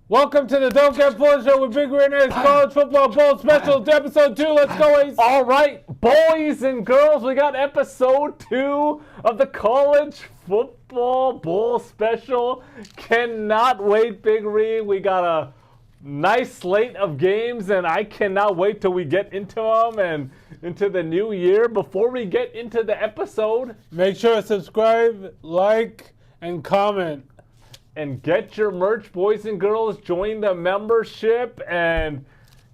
Welcome to the Don't Get Fooled Show with Big Winners College Football Bowl Special, episode 2. Let's go, Ace. All right, boys and girls, we got episode 2 of the College Football Bowl Special. Cannot wait, Big Ree. We got a nice slate of games, and I cannot wait till we get into them and into the new year. Before we get into the episode, make sure to subscribe, like, and comment. And get your merch, boys and girls. Join the membership, and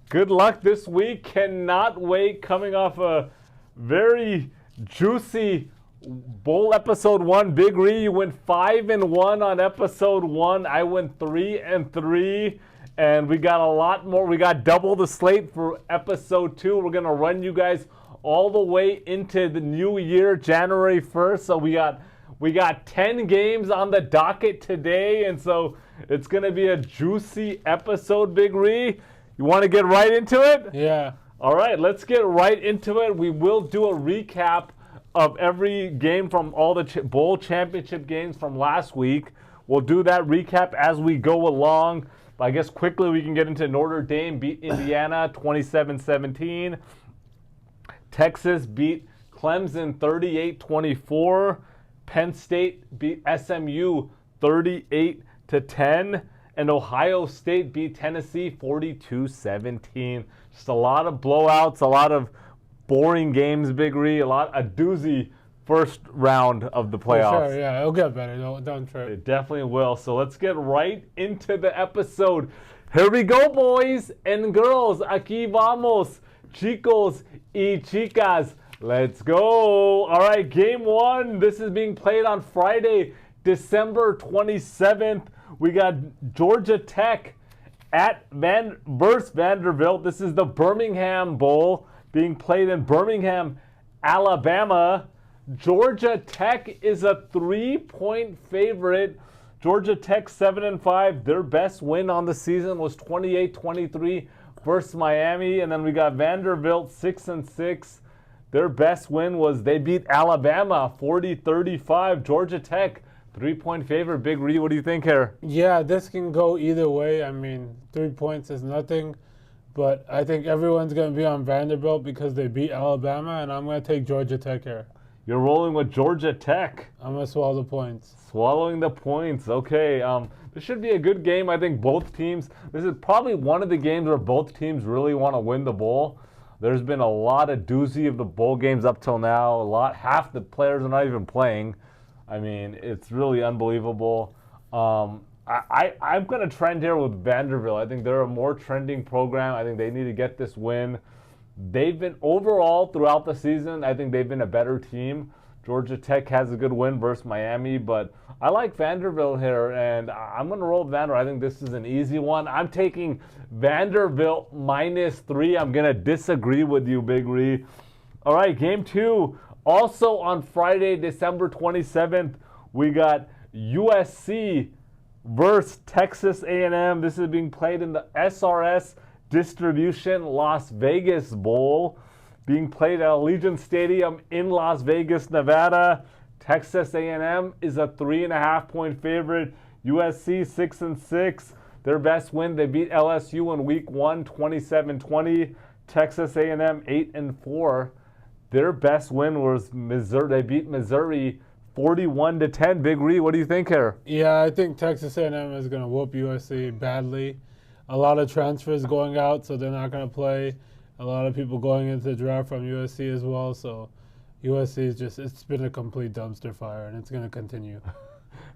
good luck this week. Cannot wait. Coming off a very juicy bowl episode 1. Big Ree, you went 5-1 on episode 1. I went 3-3, and we got a lot more. We got double the slate for episode 2. We're gonna run you guys all the way into the new year, January 1st. So we got 10 games on the docket today, and so it's going to be a juicy episode, Big Ree. You want to get right into it? Yeah. All right, let's get right into it. We will do a recap of every game from all the bowl championship games from last week. We'll do that recap as we go along. But I guess quickly we can get into Notre Dame beat Indiana 27-17. Texas beat Clemson 38-24. Penn State beat SMU 38-10, and Ohio State beat Tennessee 42-17. Just a lot of blowouts, a lot of boring games, Big Ree, a doozy first round of the playoffs. Sure, yeah, it'll get better. Don't trip. It definitely will. So let's get right into the episode. Here we go, boys and girls. Aquí vamos, chicos y chicas. Let's go. All right, game 1. This is being played on Friday, December 27th. We got Georgia Tech versus Vanderbilt. This is the Birmingham Bowl being played in Birmingham, Alabama. Georgia Tech is a 3-point favorite. Georgia Tech 7-5. Their best win on the season was 28-23 versus Miami. And then we got Vanderbilt 6-6. Their best win was they beat Alabama 40-35. Georgia Tech, 3-point favorite. Big Ree, what do you think here? Yeah, this can go either way. I mean, 3 points is nothing. But I think everyone's going to be on Vanderbilt because they beat Alabama, and I'm going to take Georgia Tech here. You're rolling with Georgia Tech. I'm going to swallow the points. Swallowing the points. Okay. This should be a good game. I think both teams, this is probably one of the games where both teams really want to win the bowl. There's been a lot of doozy of the bowl games up till now. Half the players are not even playing. I mean, it's really unbelievable. I'm going to trend here with Vanderbilt. I think they're a more trending program. I think they need to get this win. They've been overall throughout the season, I think they've been a better team. Georgia Tech has a good win versus Miami, but I like Vanderbilt here, and I'm going to roll Vanderbilt. I think this is an easy one. I'm taking Vanderbilt -3. I'm going to disagree with you, Big Ree. All right, game 2. Also on Friday, December 27th, we got USC versus Texas A&M. This is being played in the SRS Distribution Las Vegas Bowl, being played at Allegiant Stadium in Las Vegas, Nevada. Texas A&M is a 3.5-point favorite. USC 6-6. Their best win, they beat LSU in Week 1, 27-20. Texas A&M 8-4. Their best win was Missouri. They beat Missouri 41-10. Big Ree, what do you think here? Yeah, I think Texas A&M is going to whoop USC badly. A lot of transfers going out, so they're not going to play. A lot of people going into the draft from USC as well, so USC is it's been a complete dumpster fire, and it's going to continue.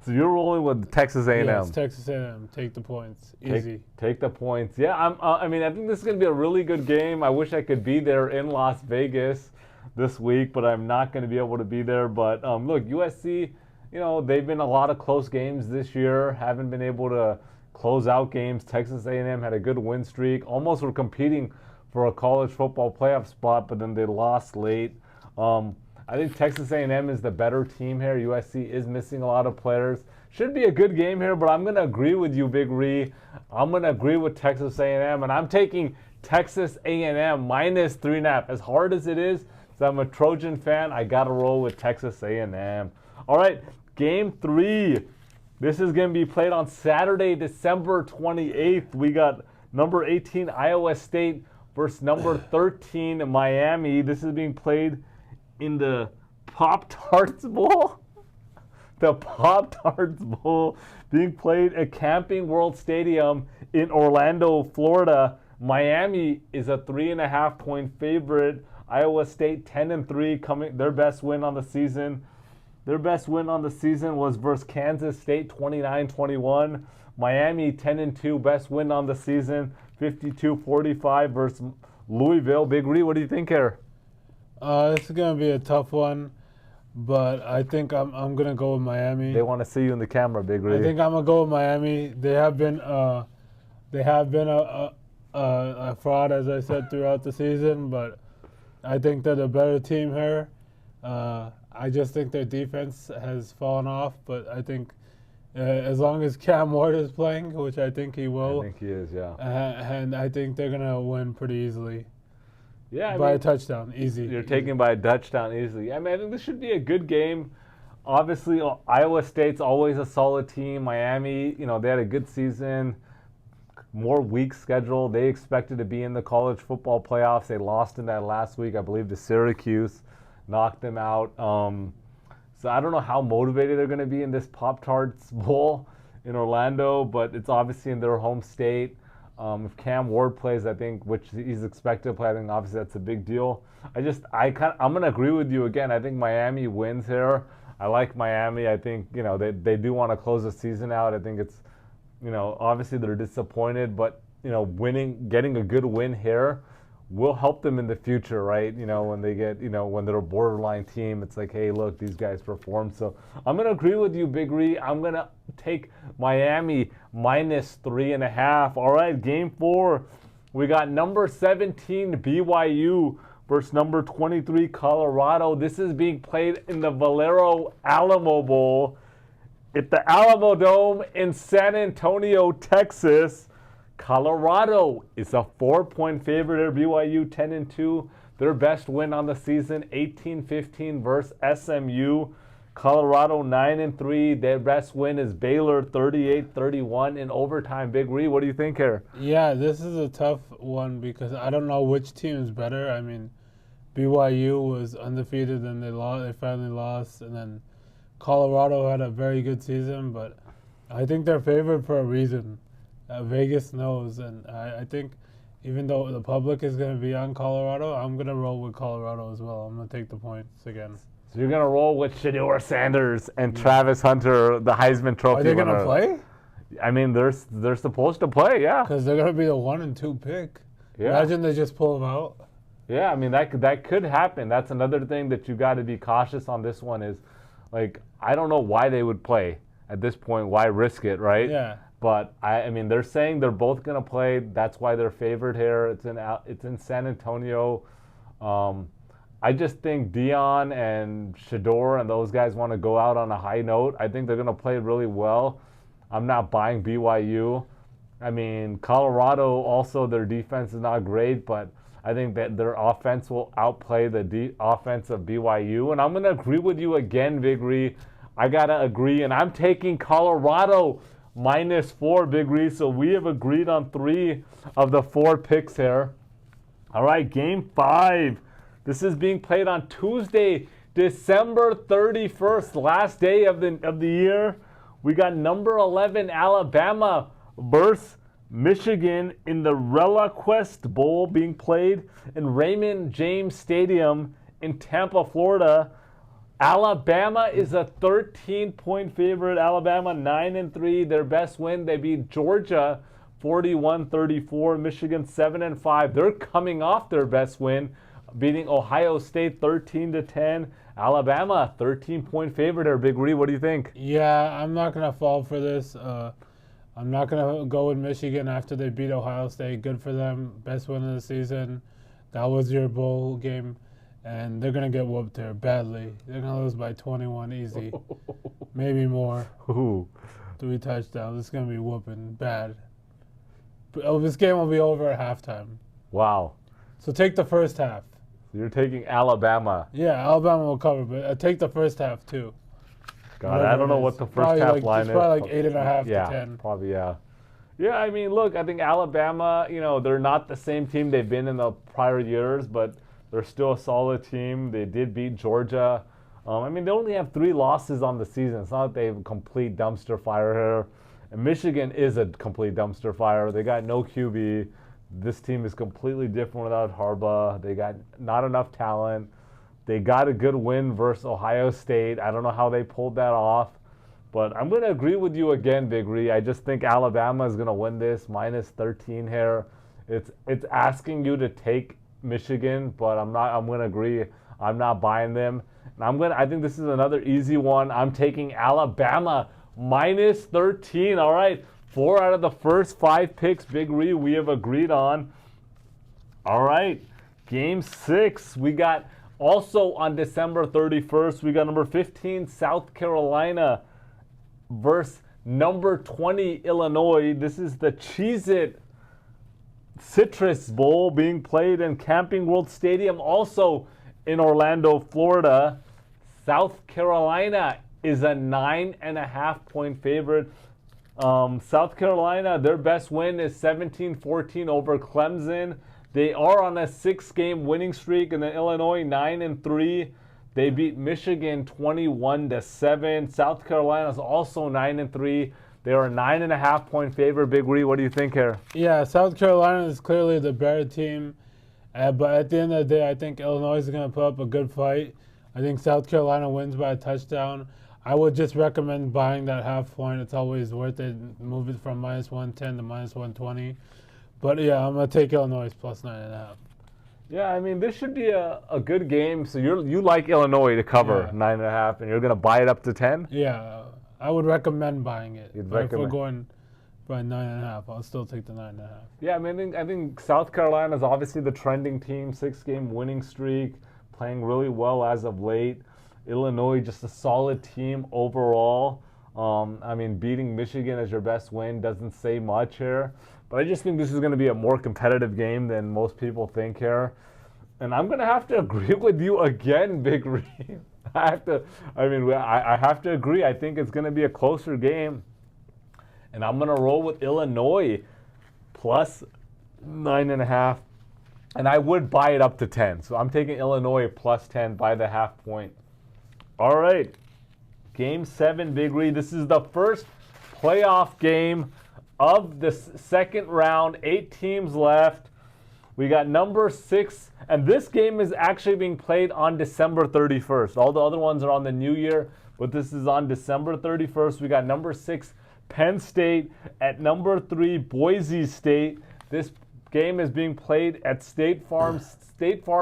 So you're rolling with Texas A&M. Yes, Texas A&M. Take the points. Easy. Take the points. Yeah, I think this is going to be a really good game. I wish I could be there in Las Vegas this week, but I'm not going to be able to be there. But look, USC, they've been a lot of close games this year. Haven't been able to close out games. Texas A&M had a good win streak. Almost were competing for a college football playoff spot, but then they lost late. I think Texas A&M is the better team here. USC is missing a lot of players. Should be a good game here, but I'm going to agree with you, Big Ree. I'm going to agree with Texas A&M, and I'm taking Texas A&M -3.5. As hard as it is, so I'm a Trojan fan, I got to roll with Texas A&M. All right, game 3. This is going to be played on Saturday, December 28th. We got number 18 Iowa State versus number 13 Miami. This is being played in the Pop-Tarts Bowl. The Pop-Tarts Bowl being played at Camping World Stadium in Orlando, Florida. Miami is a 3.5-point favorite. Iowa State 10-3, coming their best win on the season. Their best win on the season was versus Kansas State 29-21. Miami 10-2, best win on the season 52-45 versus Louisville. Big Ree, what do you think here? This is gonna be a tough one, but I think I'm gonna go with Miami. They want to see you in the camera, Big Ree. I think I'm gonna go with Miami. They have been a fraud, as I said, throughout the season, but I think they're the better team here. I just think their defense has fallen off, but I think as long as Cam Ward is playing, which I think he will, I think he is, yeah. And I think they're gonna win pretty easily. Yeah, by a touchdown, easy. You're taking by a touchdown easily. I mean, I think this should be a good game. Obviously, Iowa State's always a solid team. Miami, they had a good season. More weak schedule. They expected to be in the college football playoffs. They lost in that last week, I believe, to Syracuse. Knocked them out. So I don't know how motivated they're going to be in this Pop-Tarts Bowl in Orlando, but it's obviously in their home state. If Cam Ward plays, I think, which he's expected to play, I think obviously that's a big deal. I'm going to agree with you again. I think Miami wins here. I like Miami. I think, they do want to close the season out. I think it's, obviously they're disappointed, but, getting a good win here will help them in the future, right? When they get, when they're a borderline team, it's like, hey, look, these guys perform. So I'm going to agree with you, Big Ree. I'm going to take Miami -3.5. All right, game 4. We got number 17 BYU versus number 23 Colorado. This is being played in the Valero Alamo Bowl at the Alamo Dome in San Antonio, Texas. Colorado is a 4-point favorite here. BYU 10-2. Their best win on the season, 18-15 versus SMU. Colorado 9-3. Their best win is Baylor 38-31 in overtime. Big Ree, what do you think here? Yeah, this is a tough one because I don't know which team is better. I mean, BYU was undefeated and they finally lost, and then Colorado had a very good season, but I think they're favored for a reason. Vegas knows, and I think even though the public is going to be on Colorado, I'm going to roll with Colorado as well. I'm going to take the points again. So you're going to roll with Shedeur Sanders and Travis Hunter, the Heisman Trophy winner. Are they going to play? I mean, they're supposed to play, yeah. Because they're going to be the 1 and 2 pick. Yeah. Imagine they just pull them out. Yeah, I mean, that could happen. That's another thing that you got to be cautious on this one is, like, I don't know why they would play at this point. Why risk it, right? Yeah. But I mean, they're saying they're both gonna play. That's why they're favored here. It's in San Antonio. I just think Dion and Shedeur and those guys want to go out on a high note. I think they're gonna play really well. I'm not buying BYU. I mean, Colorado also, their defense is not great, but I think that their offense will outplay the offense of BYU. And I'm gonna agree with you again, Big Ree. I gotta agree, and I'm taking Colorado -4, Big Ree. So we have agreed on 3 of the 4 picks here. All right, game 5. This is being played on Tuesday, December 31st, last day of the year. We got number 11 Alabama versus Michigan in the ReliaQuest Bowl being played in Raymond James Stadium in Tampa, Florida. Alabama is a 13-point favorite. Alabama 9-3. Their best win, they beat Georgia 41-34. Michigan 7-5. They're coming off their best win, beating Ohio State 13-10. Alabama 13-point favorite there. Big Ree, what do you think? Yeah, I'm not gonna fall for this. I'm not gonna go with Michigan after they beat Ohio State. Good for them. Best win of the season. That was your bowl game. And they're going to get whooped there badly. They're going to lose by 21 easy. Maybe more. Ooh. 3 touchdowns. It's going to be whooping bad. But this game will be over at halftime. Wow. So take the first half. So you're taking Alabama. Yeah, Alabama will cover, but take the first half too. God, I don't know what the first half line is. It's probably like 8.5 Yeah, to 10. probably, yeah. Yeah, I mean, look, I think Alabama, they're not the same team they've been in the prior years, but they're still a solid team. They did beat Georgia. I mean, they only have 3 losses on the season. It's not like they have a complete dumpster fire here. And Michigan is a complete dumpster fire. They got no QB. This team is completely different without Harbaugh. They got not enough talent. They got a good win versus Ohio State. I don't know how they pulled that off. But I'm going to agree with you again, Big Ree. I just think Alabama is going to win this, minus 13 here. It's asking you to take Michigan, but I'm going to agree. I'm not buying them. And I think this is another easy one. I'm taking Alabama, minus 13. All right, 4 out of the first 5 picks, Big Ree, we have agreed on. All right, game 6. We got also on December 31st, we got number 15, South Carolina versus number 20, Illinois. This is the Cheez-It Citrus Bowl being played in Camping World Stadium, also in Orlando, Florida. South Carolina is a 9.5-point favorite. South Carolina, their best win is 17-14 over Clemson. They are on a 6-game winning streak, and then Illinois 9-3. They beat Michigan 21-7. South Carolina is also 9-3. They are a 9.5-point favorite. Big Ree, what do you think here? Yeah, South Carolina is clearly the better team. But at the end of the day, I think Illinois is going to put up a good fight. I think South Carolina wins by a touchdown. I would just recommend buying that half point. It's always worth it. Move it from minus 110 to minus 120. But yeah, I'm going to take Illinois plus 9.5. Yeah, I mean, this should be a good game. So you like Illinois to cover 9.5, and you're going to buy it up to 10? Yeah, I would recommend buying it. But if we're going by 9.5, I'll still take the 9.5. Yeah, I mean, I think South Carolina is obviously the trending team, 6-game winning streak, playing really well as of late. Illinois, just a solid team overall. I mean, beating Michigan as your best win doesn't say much here. But I just think this is going to be a more competitive game than most people think here. And I'm going to have to agree with you again, Big Ree. I have to agree. I think it's going to be a closer game. And I'm going to roll with Illinois plus 9.5. And I would buy it up to 10. So I'm taking Illinois plus 10 by the half point. All right. Game 7, Big Ree. This is the first playoff game of the second round. 8 teams left. We got number 6. And this game is actually being played on December 31st. All the other ones are on the new year. But this is on December 31st. We got number 6, Penn State, at number 3, Boise State. This game is being played at State Farm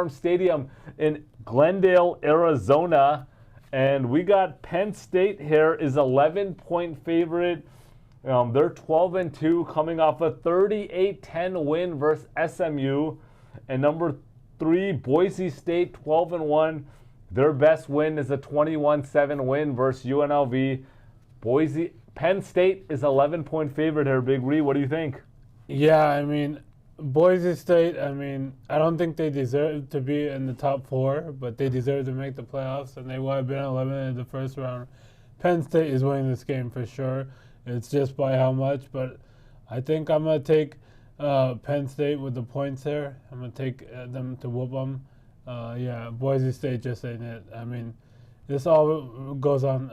Stadium in Glendale, Arizona. And we got Penn State here is 11-point favorite. They're 12-2, coming off a 38-10 win versus SMU. And number 3, Boise State, 12-1. Their best win is a 21-7 win versus UNLV. Penn State is 11-point favorite here. Big Ree, what do you think? Yeah, I mean, Boise State, I don't think they deserve to be in the top 4, but they deserve to make the playoffs, and they would have been eliminated in the first round. Penn State is winning this game for sure. It's just by how much, but I think I'm going to take Penn State with the points here. I'm going to take them to whoop them. Boise State just ain't it. I mean, this all goes on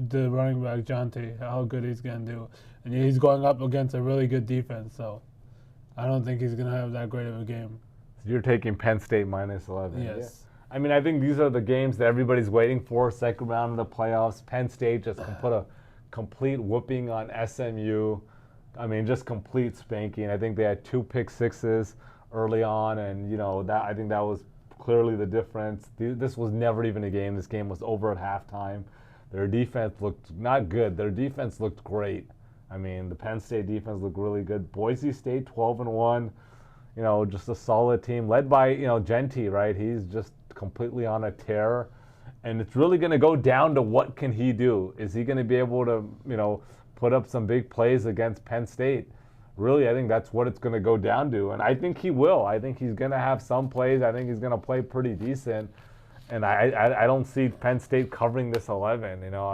the running back, Jonte, how good he's going to do. And he's going up against a really good defense, so I don't think he's going to have that great of a game. So you're taking Penn State minus 11. Yes. Yeah. I mean, I think these are the games that everybody's waiting for, second round of the playoffs. Penn State just can put a complete whooping on SMU. I mean, just complete spanking. I think they had 2 pick sixes early on, and I think that was clearly the difference. This was never even a game. This game was over at halftime. Their defense looked not good. Their defense looked great. I mean, the Penn State defense looked really good. Boise State, 12-1. Just a solid team led by Genty, right? He's just completely on a tear. And it's really going to go down to what can he do. Is he going to be able to, put up some big plays against Penn State? Really, I think that's what it's going to go down to. And I think he will. I think he's going to have some plays. I think he's going to play pretty decent. And I don't see Penn State covering this 11. You know,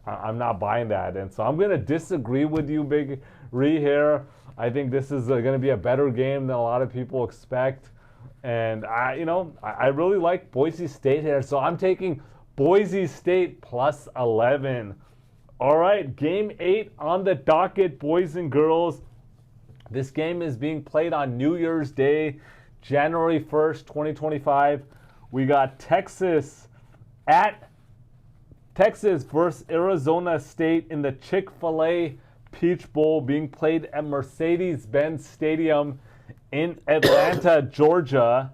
I'm not buying that. And so I'm going to disagree with you, Big Ree, here. I think this is going to be a better game than a lot of people expect. And I really like Boise State here. So I'm taking Boise State plus 11. All right, game 8 on the docket, boys and girls. This game is being played on New Year's Day, January 1st, 2025. We got Texas versus Arizona State in the Chick-fil-A Peach Bowl being played at Mercedes-Benz Stadium in Atlanta, Georgia.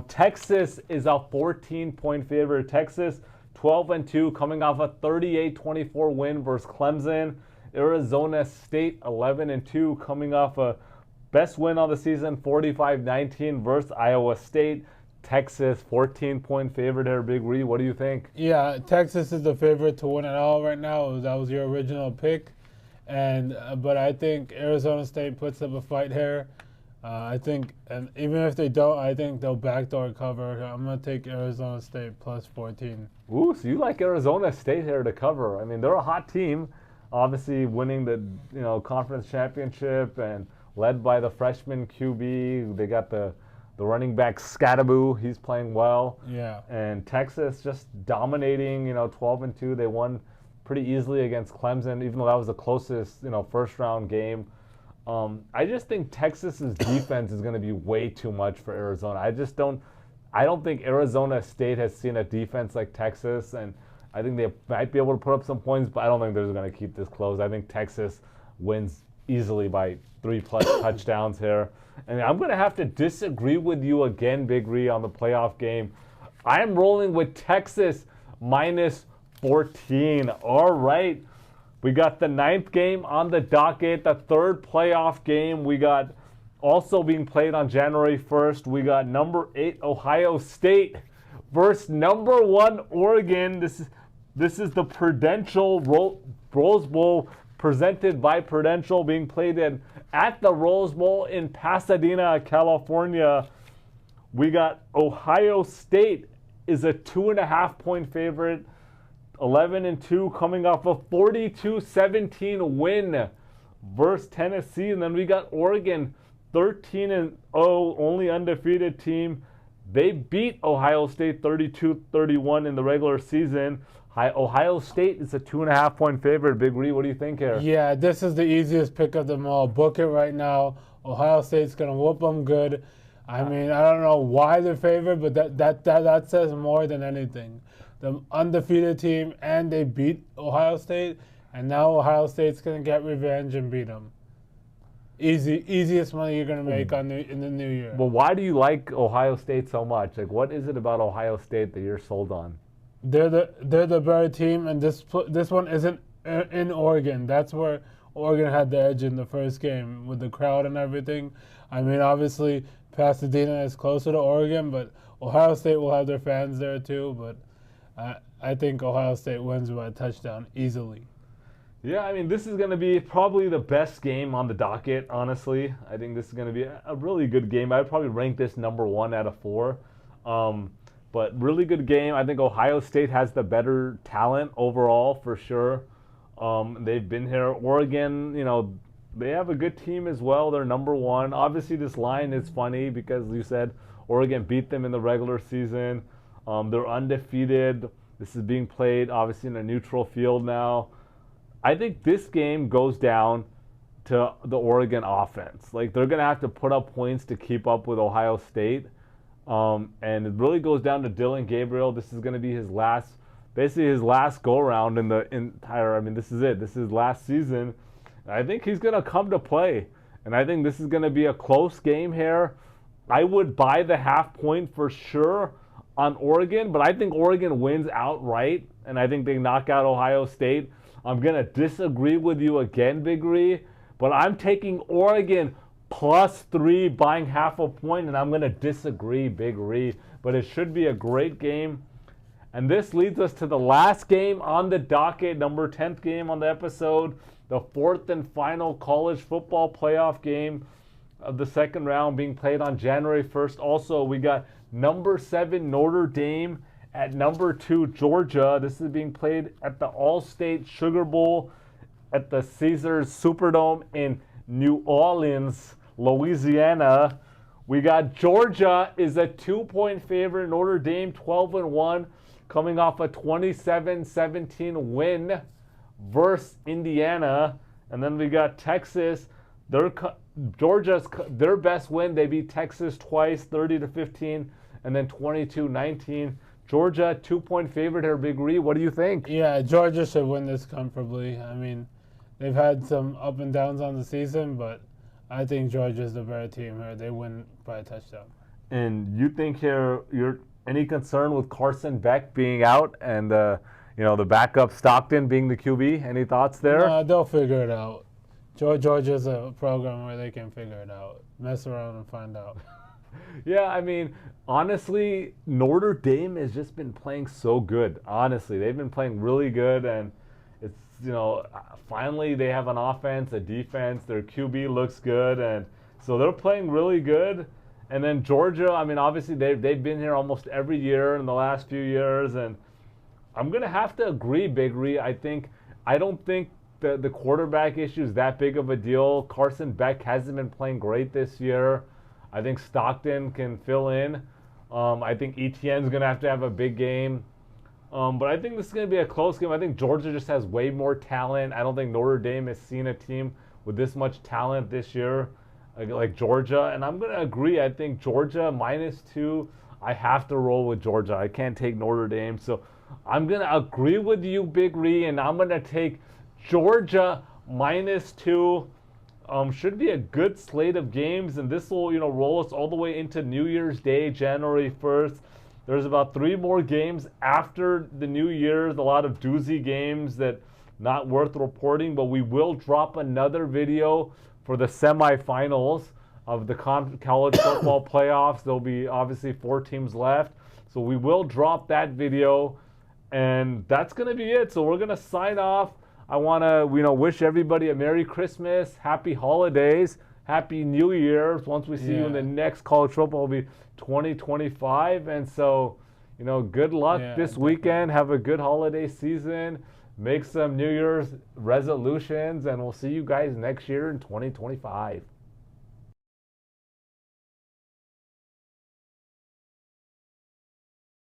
Texas is a 14-point favorite. Texas 12-2, coming off a 38-24 win versus Clemson. Arizona State 11-2, coming off a best win of the season, 45-19 versus Iowa State. Texas 14-point favorite here. Big Ree, what do you think? Yeah, Texas is the favorite to win it all right now. That was your original pick, but I think Arizona State puts up a fight here. I think, and even if they don't, I think they'll backdoor cover. I'm gonna take Arizona State plus 14. Ooh, so you like Arizona State here to cover? I mean, they're a hot team, obviously winning the conference championship and led by the freshman QB. They got the running back Scattaboo, he's playing well. Yeah. And Texas just dominating, 12-2. They won pretty easily against Clemson, even though that was the closest, first round game. I just think Texas's defense is going to be way too much for Arizona. I don't think Arizona State has seen a defense like Texas, and I think they might be able to put up some points, but I don't think they're going to keep this close. I think Texas wins easily by 3+ touchdowns here. And I'm going to have to disagree with you again, Big Ree, on the playoff game. I'm rolling with Texas minus 14. All right. We got the 9th game on the docket, the 3rd playoff game. We got also being played on January 1st. We got number 8 Ohio State versus number 1 Oregon. This is the Prudential Rose Bowl presented by Prudential, being played at the Rose Bowl in Pasadena, California. We got Ohio State is a 2.5-point favorite, 11-2, coming off a 42-17 win versus Tennessee. And then we got Oregon, 13-0, only undefeated team. They beat Ohio State 32-31 in the regular season. Ohio State is a 2.5-point favorite. Big Ree, what do you think here? Yeah, this is the easiest pick of them all. Book it right now. Ohio State's gonna whoop them good. I mean, I don't know why they're favored, but that says more than anything. The undefeated team, and they beat Ohio State, and now Ohio State's gonna get revenge and beat them. Easiest money you're gonna make in the new year. Well, why do you like Ohio State so much? Like, what is it about Ohio State that you're sold on? They're the better team, and this one isn't in Oregon. That's where Oregon had the edge in the first game with the crowd and everything. I mean, obviously Pasadena is closer to Oregon, but Ohio State will have their fans there too. But I think Ohio State wins by a touchdown easily. Yeah, I mean, this is going to be probably the best game on the docket, honestly. I think this is going to be a really good game. I'd probably rank this number 1 out of 4. But really good game. I think Ohio State has the better talent overall, for sure. They've been here. Oregon, they have a good team as well. They're number 1. Obviously, this line is funny because you said Oregon beat them in the regular season. They're undefeated. This is being played, obviously, in a neutral field now. I think this game goes down to the Oregon offense. Like, they're going to have to put up points to keep up with Ohio State. And it really goes down to Dylan Gabriel. This is going to be his last go-around in the entire, this is it. This is his last season. And I think he's going to come to play. And I think this is going to be a close game here. I would buy the half point for sure on Oregon, but I think Oregon wins outright, and I think they knock out Ohio State. I'm going to disagree with you again, Big Ree, but I'm taking Oregon +3, buying half a point, and I'm going to disagree, Big Ree. But it should be a great game. And this leads us to the last game on the docket, number 10th game on the episode, the 4th and final college football playoff game of the second round being played on January 1st. Also, we got number 7 Notre Dame At number 2, Georgia. This is being played at the All-State Sugar Bowl at the Caesars Superdome in New Orleans, Louisiana. We got Georgia is a 2-point favorite. Notre Dame 12-1, coming off a 27-17 win versus Indiana. And then we got Texas. Georgia's their best win. They beat Texas twice, 30-15, and then 22-19. Georgia 2-point favorite here, Big Ree. What do you think? Yeah, Georgia should win this comfortably. I mean, they've had some up and downs on the season, but I think Georgia's the better team here. They win by a touchdown. And you think here you're any concern with Carson Beck being out and the backup Stockton being the QB? Any thoughts there? No, they'll figure it out. Georgia's a program where they can figure it out. Mess around and find out. Yeah, I mean, honestly, Notre Dame has just been playing so good. Honestly, they've been playing really good, and it's, finally they have an offense, a defense, their QB looks good, and so they're playing really good. And then Georgia, I mean, obviously they've been here almost every year in the last few years, and I'm going to have to agree, Big Ree. I don't think the quarterback issue is that big of a deal. Carson Beck hasn't been playing great this year. I think Stockton can fill in. I think Etienne's going to have a big game. But I think this is going to be a close game. I think Georgia just has way more talent. I don't think Notre Dame has seen a team with this much talent this year like Georgia. And I'm going to agree. I think Georgia -2. I have to roll with Georgia. I can't take Notre Dame. So I'm going to agree with you, Big Ree, and I'm going to take Georgia -2. Should be a good slate of games, and this will, roll us all the way into New Year's Day, January 1st. There's about 3 more games after the New Year's, a lot of doozy games that not worth reporting, but we will drop another video for the semifinals of the college football playoffs. There'll be obviously 4 teams left, so we will drop that video, and that's going to be it. So we're going to sign off. I want to, wish everybody a Merry Christmas, Happy Holidays, Happy New Year. Once we see you in the next college football, will be 2025. And so, good luck this weekend. Have a good holiday season. Make some New Year's resolutions, and we'll see you guys next year in 2025.